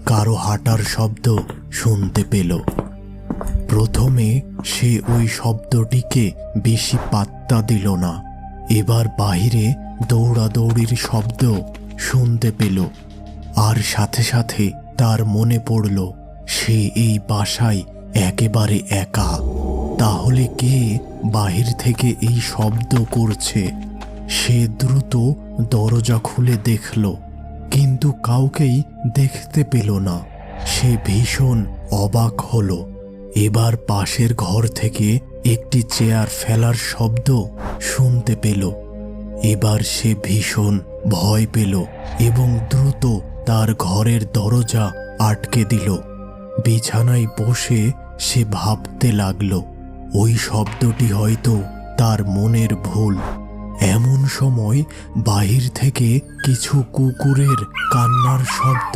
কারো হাঁটার শব্দ শুনতে পেল। প্রথমে সে ওই শব্দটিকে বেশি পাত্তা দিল না। এবার বাহিরে দৌড়াদৌড়ির শব্দ শুনতে পেল, আর সাথে সাথে তার মনে পড়ল সে এই বাসায় একেবারে একা। তাহলে কে বাহির থেকে এই শব্দ করছে? সে দ্রুত দরজা খুলে দেখল, কিন্তু কাউকেই দেখতে পেল না। সে ভীষণ অবাক হলো। এবার পাশের ঘর থেকে একটি চেয়ার ফেলার শব্দ শুনতে পেল। এবার সে ভীষণ ভয় পেল এবং দ্রুত তার ঘরের দরজা আটকে দিল। বিছানায় বসে সে ভাবতে লাগল, ওই শব্দটি হয়তো তার মনের ভুল। এমন সময় বাহির থেকে কিছু কুকুরের কান্নার শব্দ